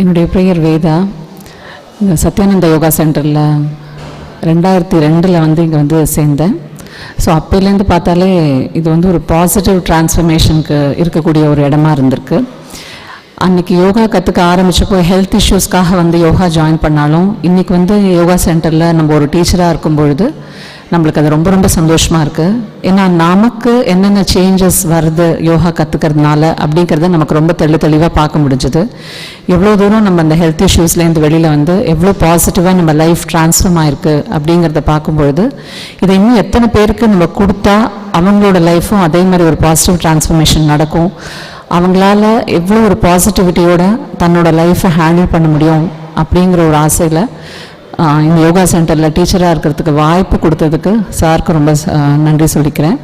என்னுடைய பெயர் வேதா. இந்த சத்யானந்த யோகா சென்டரில் 2002 வந்து இங்கே வந்து சேர்ந்தேன். ஸோ அப்போலேருந்து பார்த்தாலே இது வந்து ஒரு பாசிட்டிவ் டிரான்ஸ்ஃபர்மேஷனுக்கு இருக்கக்கூடிய ஒரு இடமா இருந்திருக்கு. அன்றைக்கி யோகா கற்றுக்க ஆரம்பித்தப்போ ஹெல்த் இஷ்யூஸ்க்காக வந்து யோகா ஜாயின் பண்ணாலும் இன்றைக்கி வந்து யோகா சென்டரில் நம்ம ஒரு டீச்சராக இருக்கும் பொழுது நம்மளுக்கு அது ரொம்ப ரொம்ப சந்தோஷமாக இருக்குது. ஏன்னா நமக்கு என்னென்ன சேஞ்சஸ் வருது யோகா கற்றுக்கிறதுனால அப்படிங்கிறத நமக்கு ரொம்ப தெளிவாக பார்க்க முடிஞ்சுது. எவ்வளோ தூரம் நம்ம அந்த ஹெல்த் இஷ்யூஸ்லேருந்து வெளியில் வந்து எவ்வளோ பாசிட்டிவாக நம்ம லைஃப் ட்ரான்ஸ்ஃபார்ம் ஆகிருக்கு அப்படிங்கிறத பார்க்கும்பொழுது இதை இன்னும் எத்தனை பேருக்கு நம்ம கொடுத்தா அவங்களோட லைஃப்பும் அதே மாதிரி ஒரு பாசிட்டிவ் டிரான்ஸ்ஃபர்மேஷன் நடக்கும், அவங்களால எவ்வளோ ஒரு பாசிட்டிவிட்டியோட தன்னோட லைஃப்பை ஹேண்டில் பண்ண முடியும் அப்படிங்கிற ஒரு ஆசையில் இந்த யோகா சென்டரில் டீச்சராக இருக்கிறதுக்கு வாய்ப்பு கொடுத்ததுக்கு சாருக்கு ரொம்ப நன்றி சொல்லிக்கிறேன்.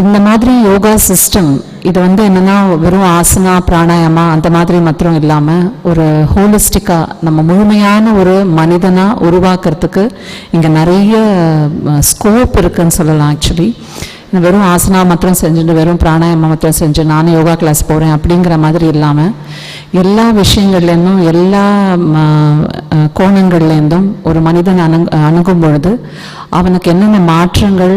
இந்த மாதிரி யோகா சிஸ்டம் இது வந்து என்னென்னா வெறும் ஆசனா பிராணாயாமா அந்த மாதிரி மாத்திரம் இல்லாமல் ஒரு ஹோலிஸ்டிக்காக நம்ம முழுமையான ஒரு மனிதனாக உருவாக்குறதுக்கு இங்கே நிறைய ஸ்கோப் இருக்குதுன்னு சொல்லலாம். ஆக்சுவலி வெறும் ஆசனா மாத்திரம் செஞ்சுட்டு வெறும் பிராணாயாமம் மாத்திரம் செஞ்சு நானும் யோகா கிளாஸ் போகிறேன் அப்படிங்கிற மாதிரி இல்லாமல் எல்லா விஷயங்கள்லேருந்தும் எல்லா கோணங்கள்லேருந்தும் ஒரு மனிதன் அணுகும் பொழுது அவனுக்கு என்னென்ன மாற்றங்கள்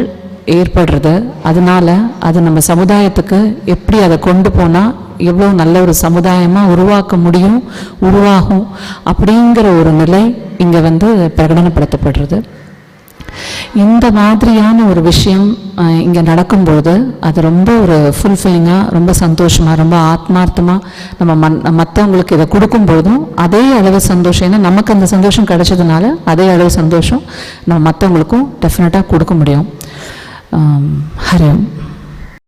ஏற்படுறது, அதனால அது நம்ம சமுதாயத்துக்கு எப்படி அதை கொண்டு போனால் எவ்வளோ நல்ல ஒரு சமுதாயமாக உருவாக்க முடியும், உருவாகும் அப்படிங்கிற ஒரு நிலை இங்கே வந்து பிரகடனப்படுத்தப்படுறது. இந்த மாதிரியான ஒரு விஷயம் இங்கே நடக்கும்போது அது ரொம்ப ஒரு ஃபுல்ஃபில்லிங்காக, ரொம்ப சந்தோஷமாக, ரொம்ப ஆத்மார்த்தமாக நம்ம மற்றவங்களுக்கு இதை கொடுக்கும்போதும் அதே அளவு சந்தோஷம், ஏன்னா நமக்கு அந்த சந்தோஷம் கிடைச்சதுனால அதே அளவு சந்தோஷம் நம்ம மற்றவங்களுக்கும் டெஃபினட்டாக கொடுக்க முடியும். ஹரி ஓம்.